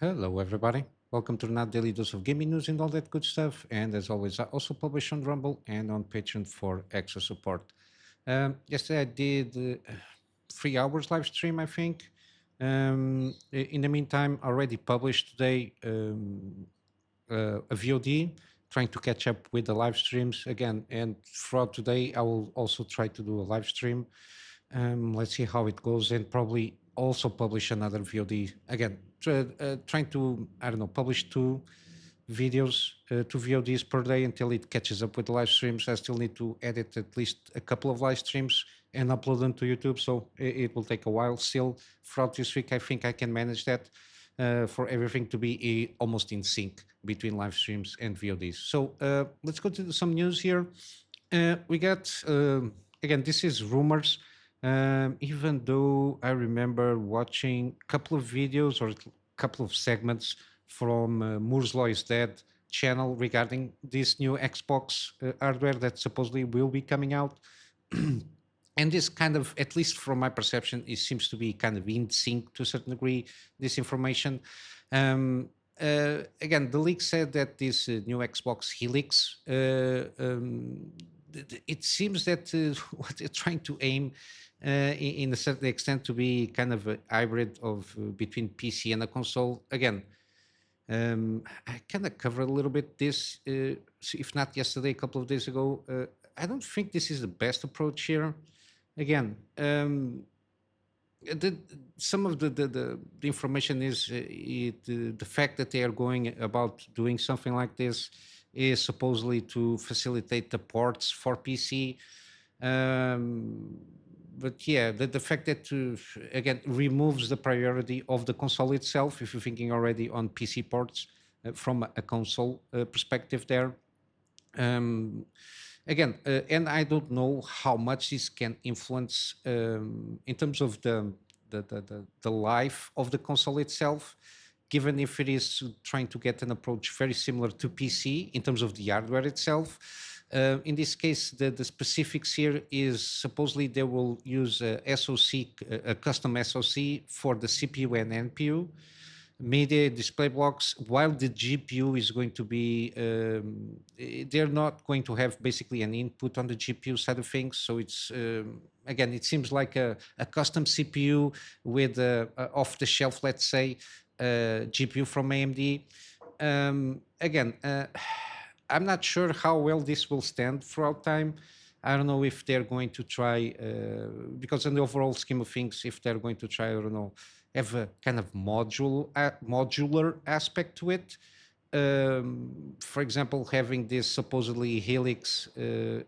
Hello, everybody. Welcome to another daily dose of gaming news and all that good stuff. And as always, I also publish on Rumble and on Patreon for extra support. Yesterday, I did 3 hours live stream, I think. In the meantime, I already published today a VOD, trying to catch up with the live streams again. And throughout today, I will also try to do a live stream. Let's see how it goes, and probably also publish another VOD again. Trying to, I don't know, publish videos, two VODs per day until it catches up with the live streams. I still need to edit at least a couple of live streams and upload them to YouTube, so it will take a while. Still, throughout this week, I think I can manage that for everything to be almost in sync between live streams and VODs. So let's go to some news here. We got again. This is rumors. Even though I remember watching a couple of videos or a couple of segments from Moore's Law is Dead channel regarding this new Xbox hardware that supposedly will be coming out. And this kind of, at least from my perception, it seems to be kind of in sync to a certain degree, this information. Again, the leak said that this new Xbox Helix, it seems that what they're trying to aim in a certain extent to be kind of a hybrid of between PC and a console. Again, I kind of covered a little bit this, if not yesterday, a couple of days ago. I don't think this is the best approach here. Again, the, some of the information is the fact that they are going about doing something like this is supposedly to facilitate the ports for PC. But yeah, the fact that again removes the priority of the console itself, if you're thinking already on PC ports from a console perspective there. Um, Again, and I don't know how much this can influence in terms of the life of the console itself, given if it is trying to get an approach very similar to PC in terms of the hardware itself. In this case, the specifics here is supposedly they will use a SoC, a custom SoC for the CPU and NPU media display blocks, while the GPU is going to be, they're not going to have basically an input on the GPU side of things. So it's, again, it seems like a custom CPU with off the shelf, let's say, GPU from AMD. Again, I'm not sure how well this will stand throughout time. I don't know if they're going to try, because in the overall scheme of things, if they're going to try, I don't know, have a kind of modular aspect to it. For example, having this supposedly Helix,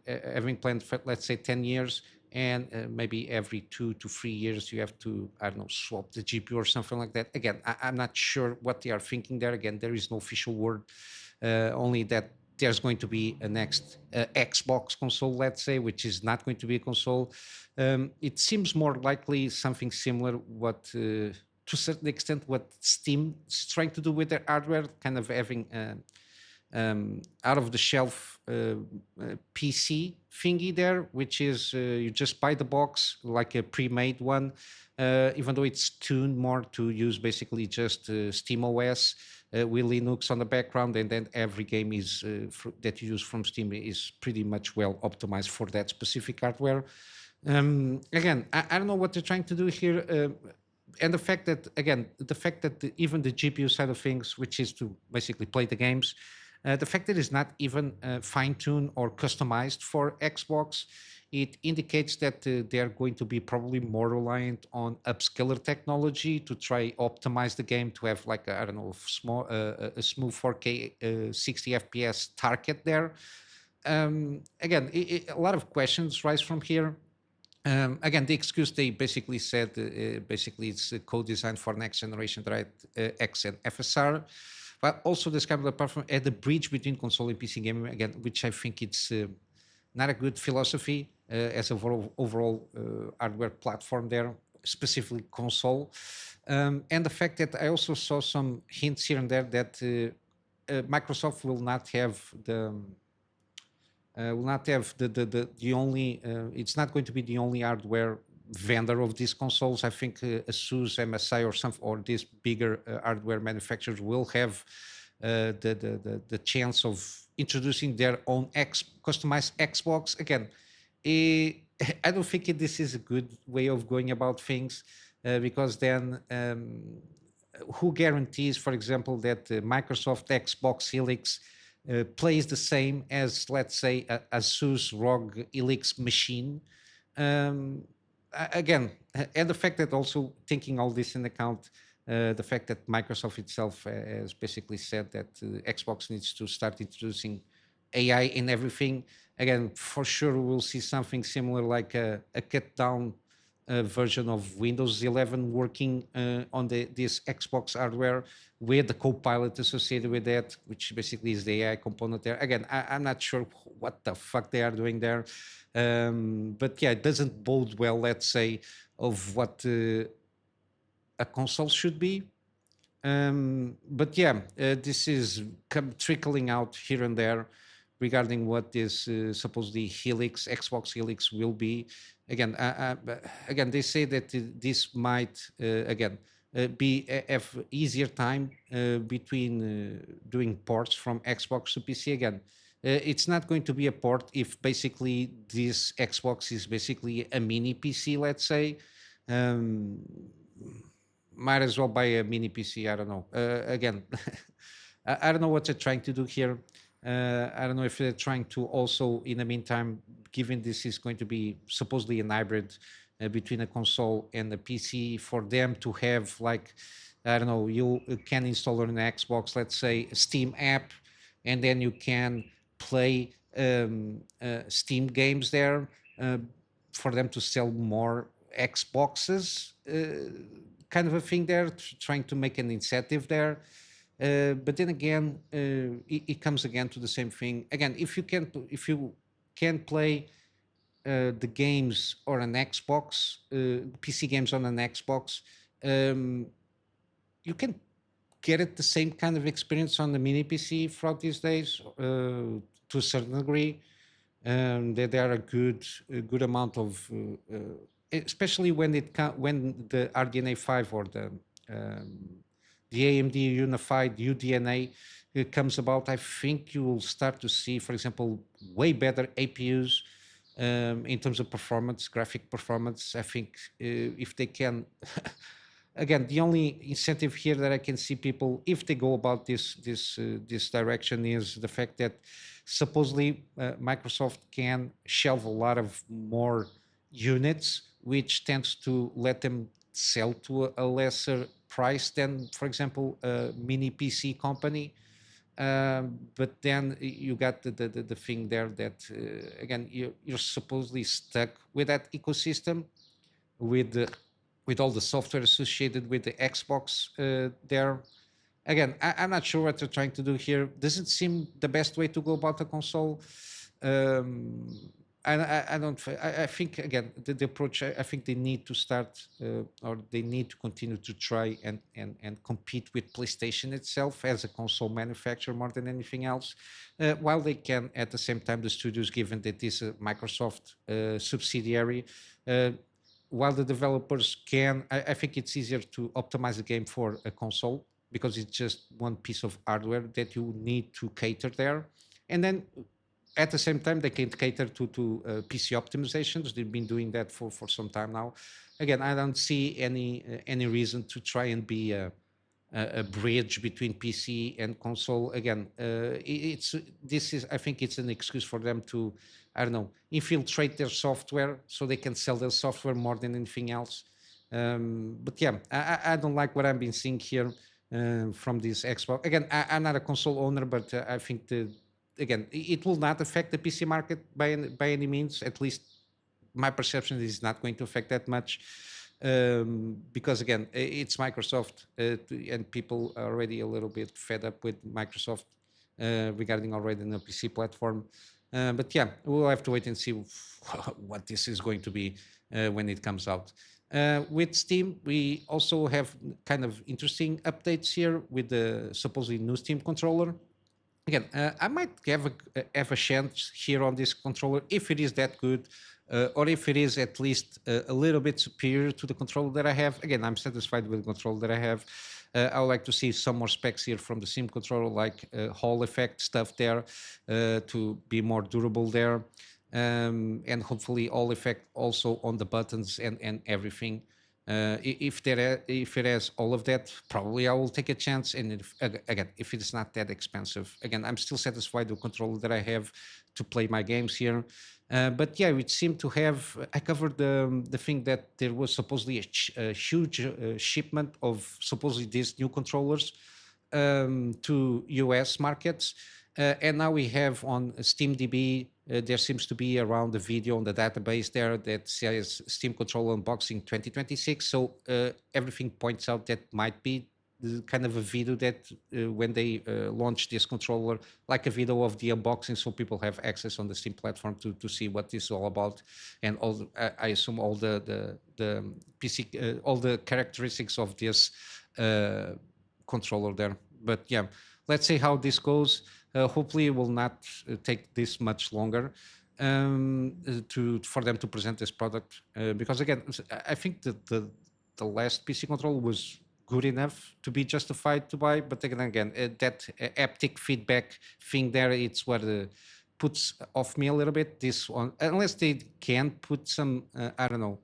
having planned for, let's say, 10 years, and maybe every 2 to 3 years you have to, I don't know, swap the GPU or something like that. Again, I'm not sure what they are thinking there. Again, there is no official word, only that there's going to be a next Xbox console, let's say, which is not going to be a console. It seems more likely something similar what to a certain extent what Steam is trying to do with their hardware, kind of having out of the shelf PC thingy there, which is you just buy the box like a pre-made one, even though it's tuned more to use basically just Steam OS with Linux on the background, and then every game is that you use from Steam is pretty much well optimized for that specific hardware. Again, I don't know what they're trying to do here. And the fact that, again, even the GPU side of things, which is to basically play the games, the fact that it's not even fine-tuned or customized for Xbox, it indicates that they are going to be probably more reliant on upscaler technology to try optimize the game to have like I don't know, a smooth 4K 60 FPS target there. Again, a lot of questions rise from here. Again, the excuse they basically said, basically it's co-designed for next generation DirectX and FSR, but also described apart from at the bridge between console and PC gaming again, which I think it's not a good philosophy as an overall hardware platform there, specifically console. And the fact that I also saw some hints here and there that Microsoft will not have the only it's not going to be the only hardware vendor of these consoles. I think ASUS, MSI, or these bigger hardware manufacturers will have the chance of introducing their own customized Xbox. Again, I don't think this is a good way of going about things, because then who guarantees, for example, that Microsoft Xbox Helix plays the same as, let's say, a ASUS ROG Helix machine? Again, and the fact that, also taking all this in account, the fact that Microsoft itself has basically said that Xbox needs to start introducing AI in everything. Again, for sure, we'll see something similar, like a cut down version of Windows 11 working on this Xbox hardware, with the Copilot associated with that, which basically is the AI component there. Again, I'm not sure what the fuck they are doing there. But yeah, it doesn't bode well, let's say, of what a console should be. But yeah, this is trickling out here and there regarding what this supposedly Xbox Helix will be. Again, again, they say that this might be have easier time between doing ports from Xbox to PC. Again, it's not going to be a port if basically this Xbox is basically a mini PC, let's say. Um, might as well buy a mini PC. I don't know. Again, I don't know what they're trying to do here. I don't know if they're trying to also, in the meantime, given this is going to be supposedly an hybrid between a console and a PC, for them to have, like, I don't know, you can install on an Xbox, let's say, a Steam app, and then you can play Steam games there, for them to sell more Xboxes, kind of a thing there, trying to make an incentive there. But then again, it comes again to the same thing. Again, if you can play the games on an Xbox, PC games on an Xbox, you can get it the same kind of experience on the mini PC throughout these days, to a certain degree. There are a good amount of, especially when when the RDNA 5 or the AMD Unified UDNA comes about. I think you will start to see, for example, way better APUs in terms of performance, graphic performance. I think if they can, again, the only incentive here that I can see people, if they go about this direction, is the fact that supposedly Microsoft can shelve a lot of more units, which tends to let them sell to a lesser price than, for example, a mini PC company. But then you got the thing there that, again, you're supposedly stuck with that ecosystem, with all the software associated with the Xbox there. Again, I'm not sure what they're trying to do here. Doesn't seem the best way to go about a console. I don't. I think, again, the approach. I think they need to start, or they need to continue to try and compete with PlayStation itself as a console manufacturer more than anything else, while they can, at the same time, the studios, given that this is a Microsoft subsidiary. While the developers can, I think it's easier to optimize a game for a console, because it's just one piece of hardware that you need to cater there. And then at the same time, they can cater to PC optimizations. They've been doing that for some time now. Again, I don't see any reason to try and be a bridge between PC and console. Again, I think it's an excuse for them to, I don't know, infiltrate their software so they can sell their software more than anything else. But yeah, I don't like what I've been seeing here from this Xbox. Again, I'm not a console owner, but I think again, it will not affect the PC market by any means. At least my perception is not going to affect that much, because again, it's Microsoft, and people are already a little bit fed up with Microsoft regarding already the PC platform. But yeah, we'll have to wait and see what this is going to be when it comes out. With Steam, we also have kind of interesting updates here with the supposedly new Steam controller. Again, I might have a chance here on this controller if it is that good. or if it is at least a little bit superior to the controller that I have. Again, I'm satisfied with the controller that I have. I would like to see some more specs here from the Steam controller, like Hall effect stuff there, to be more durable there, and hopefully Hall effect also on the buttons and everything. If it has all of that, probably I will take a chance. And again, if it's not that expensive, again, I'm still satisfied with the controller that I have to play my games here. But yeah, it seemed to have. I covered the thing that there was supposedly a huge shipment of supposedly these new controllers to US markets. And now we have on SteamDB, there seems to be around the video on the database there that says Steam Controller Unboxing 2026. So everything points out that might be the kind of a video that when they launch this controller, like a video of the unboxing, so people have access on the Steam platform to see what this is all about, and all I assume all the PC all the characteristics of this controller there. But yeah, let's see how this goes. Hopefully, it will not take this much longer for them to present this product, because again, I think that the last PC controller was good enough to be justified to buy. But again, that haptic feedback thing there, it's what puts off me a little bit. This one, unless they can put some, I don't know,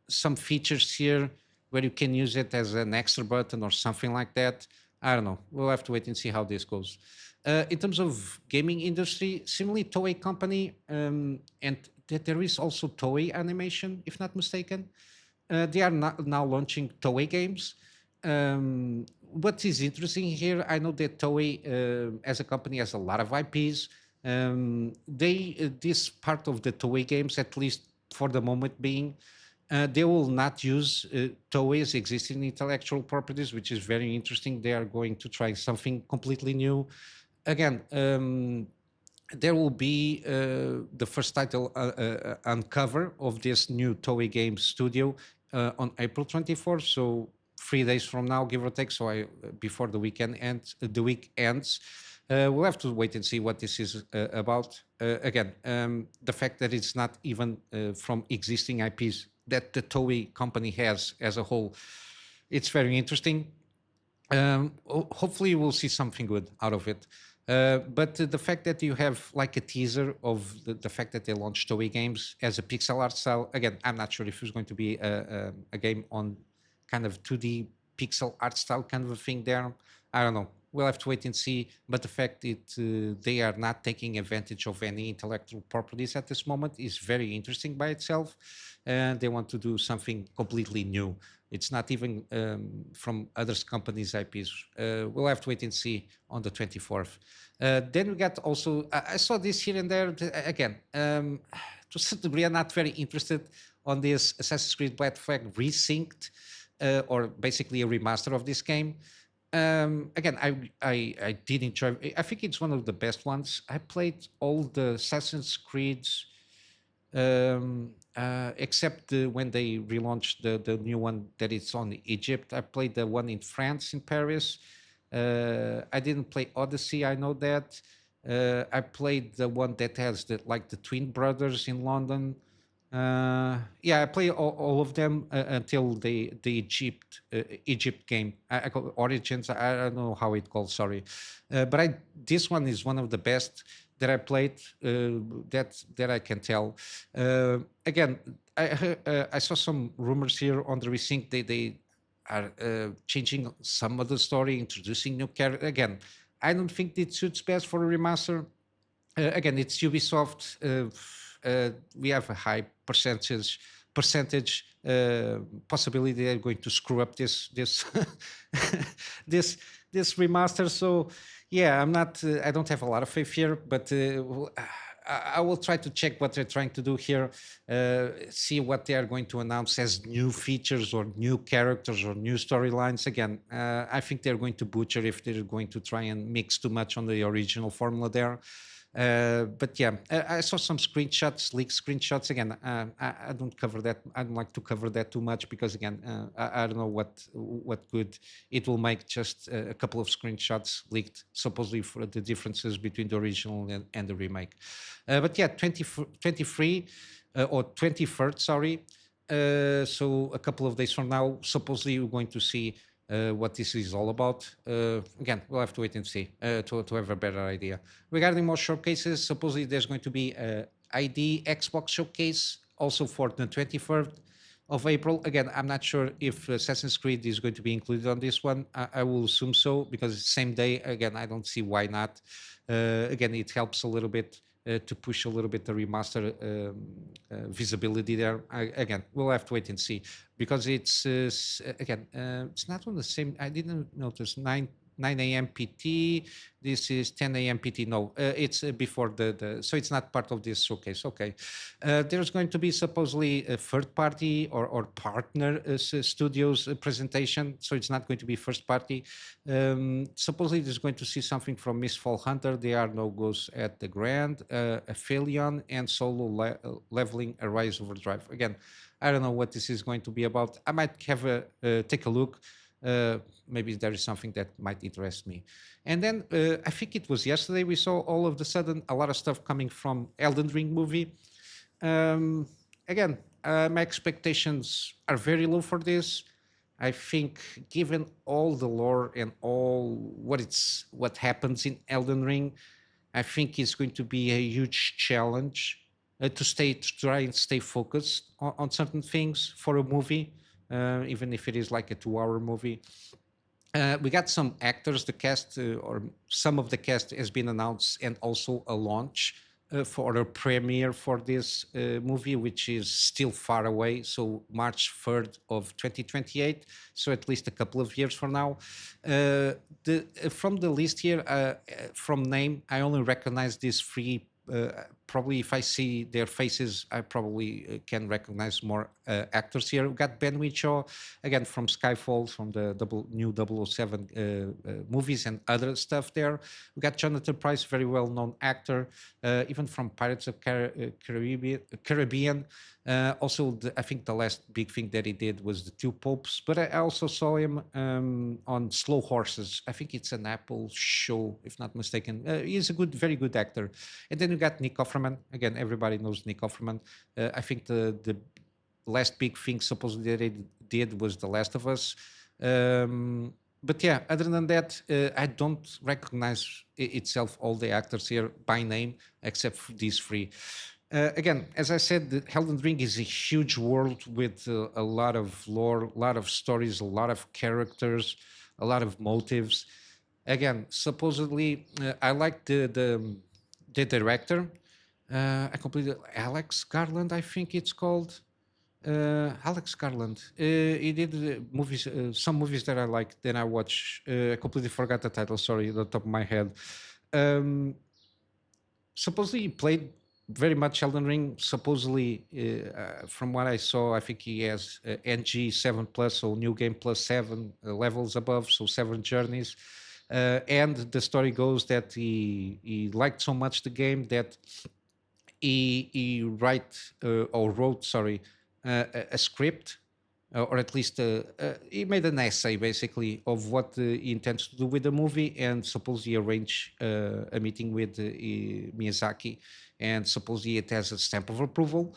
some features here where you can use it as an extra button or something like that. I don't know. We'll have to wait and see how this goes. In terms of gaming industry, similarly, Toei company, and there is also Toei Animation, if not mistaken. They are now launching Toei games. What is interesting here, I know that Toei, as a company, has a lot of IPs. This part of the Toei games, at least for the moment being, they will not use Toei's existing intellectual properties, which is very interesting. They are going to try something completely new. Again, there will be the first title on cover of this new Toei Games studio on April 24th. So 3 days from now, give or take. So before the week ends. We'll have to wait and see what this is about. Again, the fact that it's not even from existing IPs that the Toei company has as a whole, it's very interesting. Hopefully we'll see something good out of it. But the fact that you have like a teaser of the fact that they launched Toei games as a pixel art style, again, I'm not sure if it's going to be a game on kind of 2D pixel art style kind of a thing there. I don't know. We'll have to wait and see. But the fact that they are not taking advantage of any intellectual properties at this moment is very interesting by itself. And they want to do something completely new. It's not even from other companies' IPs. We'll have to wait and see on the 24th. Then we got also, I saw this here and there. Again, to a certain degree, I'm not very interested on this Assassin's Creed Black Flag Resynced, or basically a remaster of this game. Again, I did enjoy. I think it's one of the best ones. I played all the Assassin's Creeds, except when they relaunched the new one that is on Egypt. I played the one in France, in Paris. I didn't play Odyssey. I know that. I played the one that has the twin brothers in London. Yeah, I play all of them until the Egypt game. I call it Origins. I don't know how it called. Sorry, but this one is one of the best that I played. That I can tell. Again, I saw some rumors here on the Resync. They are changing some of the story, introducing new characters. Again, I don't think it suits best for a remaster. Again, it's Ubisoft. We have a high percentage possibility they're going to screw up this this remaster. So yeah, I don't have a lot of faith here, but I will try to check what they're trying to do here, see what they are going to announce as new features or new characters or new storylines. Again, I think they're going to butcher if they're going to try and mix too much on the original formula there. But yeah, I saw some screenshots, leaked screenshots. Again, I don't cover that. I don't like to cover that too much because again, I don't know what good it will make. Just a couple of screenshots leaked, supposedly for the differences between the original and the remake. But yeah, 23 or 23rd, sorry. So a couple of days from now, supposedly we're going to see what this is all about. Again, we'll have to wait and see to have a better idea. Regarding more showcases, supposedly there's going to be a ID Xbox showcase also for the 23rd of April. Again, I'm not sure if Assassin's Creed is going to be included on this one. I will assume so because it's the same day. Again, I don't see why not. Again, it helps a little bit to push a little bit the remaster visibility there. Again, we'll have to wait and see because it's again it's not on the same. I didn't notice 9 a.m. PT. This is 10 a.m. PT. No, it's before the. So it's not part of this showcase. Okay. There's going to be supposedly a third party or partner studios presentation. So it's not going to be first party. Supposedly there's going to see something from Mistfall Hunter. There are no goes at the Grand, Aphelion, and Solo Leveling Arise Overdrive. Again, I don't know what this is going to be about. I might have a take a look. Maybe there is something that might interest me. And then I think it was yesterday we saw all of the sudden a lot of stuff coming from Elden Ring movie. Again, my expectations are very low for this. I think, given all the lore and all what happens in Elden Ring, I think it's going to be a huge challenge to try and stay focused on certain things for a movie, even if it is like a 2-hour movie. We got some actors. The cast or some of the cast has been announced, and also a launch for a premiere for this movie, which is still far away. So March 3rd of 2028. So at least a couple of years from now. From the list here, from name, I only recognize these three. Probably if I see their faces, I probably can recognize more actors here. We've got Ben Whishaw, again, from Skyfall, from the new 007 movies and other stuff there. We got Jonathan Pryce, very well-known actor, even from Pirates of Caribbean. Also, I think the last big thing that he did was the Two Popes, but I also saw him on Slow Horses. I think it's an Apple show, if not mistaken. He's a very good actor. And then you got Nick Offerman. Again, everybody knows Nick Offerman. I think the last big thing supposedly that he did was The Last of Us. But yeah, other than that, I don't recognize itself all the actors here by name, except for these three. Again, as I said, the Elden Ring is a huge world with a lot of lore, a lot of stories, a lot of characters, a lot of motives. Again, supposedly, I like the director. I completed Alex Garland, I think it's called. Alex Garland. He did movies, some movies that I like. Then I watch. I completely forgot the title. Sorry, at the top of my head. Supposedly he played very much Elden Ring. Supposedly, from what I saw, I think he has NG 7 plus, so New Game plus 7 levels above, so 7 journeys. And the story goes that he liked so much the game that he wrote, sorry, a script, or at least he made an essay basically of what he intends to do with the movie, and supposedly arrange a meeting with Miyazaki, and supposedly it has a stamp of approval.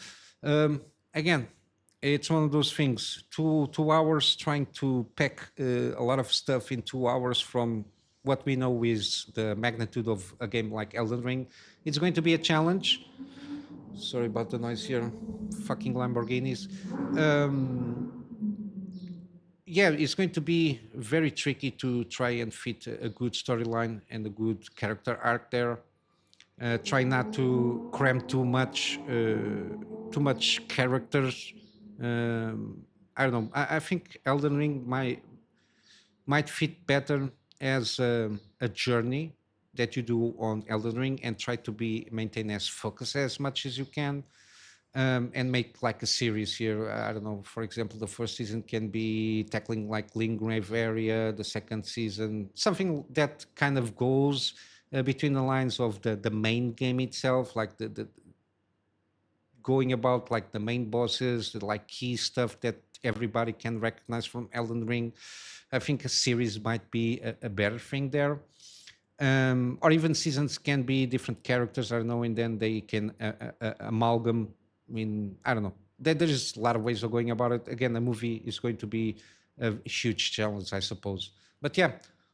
Again, it's one of those things. 2 hours trying to pack a lot of stuff in 2 hours from what we know is the magnitude of a game like Elden Ring. It's going to be a challenge. Sorry about the noise here. Fucking Lamborghinis. Yeah, it's going to be very tricky to try and fit a good storyline and a good character arc there. Try not to cram too much characters. I don't know. I think Elden Ring might fit better as a journey that you do on Elden Ring, and try to maintain as focused as much as you can, and make like a series here. I don't know. For example, the first season can be tackling like Lingrave area. The second season, something that kind of goes between the lines of the main game itself, like the going about like the main bosses, the like key stuff that everybody can recognize from Elden Ring. I think a series might be a better thing there. Or even seasons can be different characters, I don't know, and then they can amalgam. I mean, I don't know. There's a lot of ways of going about it. Again, the movie is going to be a huge challenge, I suppose. But yeah,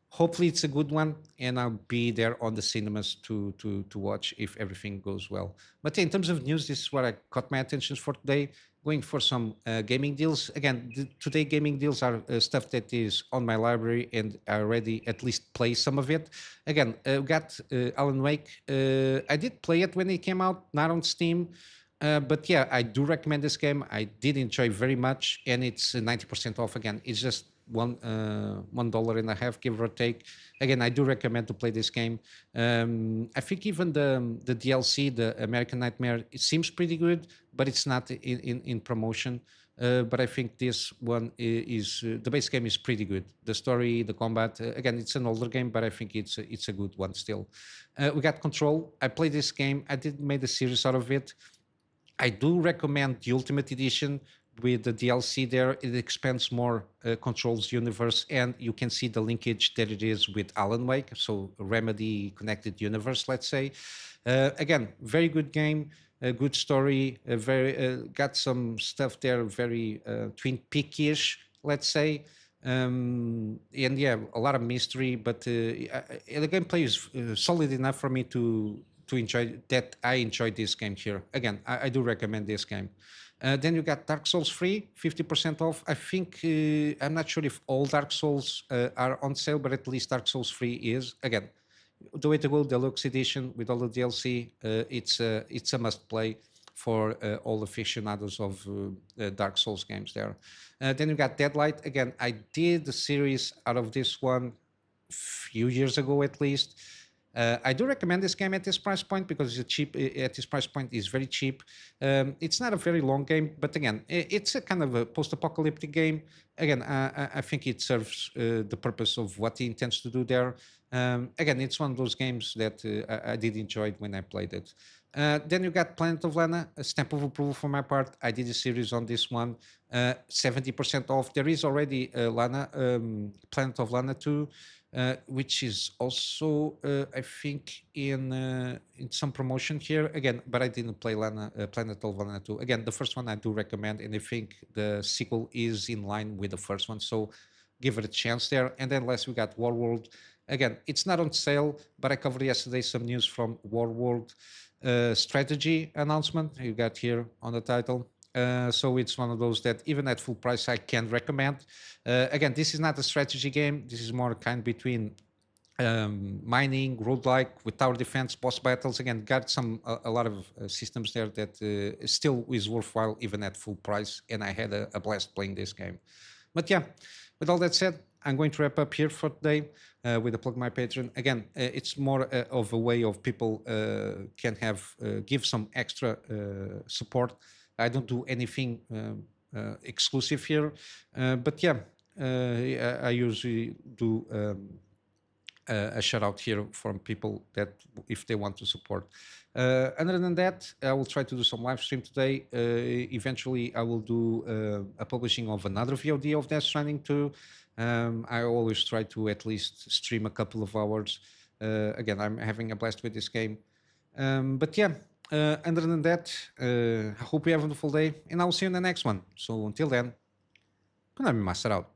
hopefully it's a good one, and I'll be there on the cinemas to watch if everything goes well. But yeah, in terms of news, this is what I caught my attention for today. Going for some gaming deals. Again, today gaming deals are stuff that is on my library, and I already at least play some of it. Again, got Alan Wake. I did play it when it came out, not on Steam. But yeah, I do recommend this game. I did enjoy very much, and it's 90% off again. It's just $1.50, give or take. Again, I do recommend to play this game. I think even the DLC, the American Nightmare, it seems pretty good, but it's not in promotion. But I think this one is the base game is pretty good. The story, the combat. Again, it's an older game, but I think it's a good one still. We got Control. I played this game. I did made a series out of it. I do recommend the Ultimate Edition with the DLC there. It expands more Control's universe, and you can see the linkage that it is with Alan Wake, so Remedy connected universe, let's say. Again, very good game, a good story, got some stuff there, very Twin Peak-ish, let's say. And yeah, a lot of mystery, but the gameplay is solid enough for me to enjoy that. I enjoyed this game here. Again, I do recommend this game. Then you got Dark Souls 3, 50% off. I think, I'm not sure if all Dark Souls are on sale, but at least Dark Souls 3 is. Again, the way to go, Deluxe Edition with all the DLC, it's a must play for all aficionados of Dark Souls games there. Then you got Deadlight. Again, I did the series out of this one few years ago at least. I do recommend this game at this price point because it's cheap. At this price point, is very cheap. It's not a very long game, but again, it's a kind of a post-apocalyptic game. Again, I think it serves the purpose of what he intends to do there. Again, it's one of those games that I did enjoy when I played it. Then you got Planet of Lana, a stamp of approval for my part. I did a series on this one, 70% off. There is already Lana, Planet of Lana 2. Which is also, I think, in some promotion here again. But I didn't play Planet of Lana 2. Again, the first one I do recommend, and I think the sequel is in line with the first one, so give it a chance there. And then last we got Warworld. Again, it's not on sale, but I covered yesterday some news from Warworld strategy announcement. You got here on the title. So it's one of those that even at full price I can recommend. Again, this is not a strategy game. This is more kind between mining, roguelike with tower defense, boss battles. Again, got a lot of systems there that still is worthwhile even at full price. And I had a blast playing this game. But yeah, with all that said, I'm going to wrap up here for today with a plug my Patreon. Again, it's more of a way of people can give some extra support. I don't do anything exclusive here, but yeah, I usually do a shout out here from people that if they want to support. Other than that, I will try to do some live stream today. Eventually, I will do a publishing of another VOD of Death Stranding 2. I always try to at least stream a couple of hours. Again, I'm having a blast with this game. But yeah. Other than that, I hope you have a wonderful day, and I will see you in the next one. So until then, Kunamy Master out.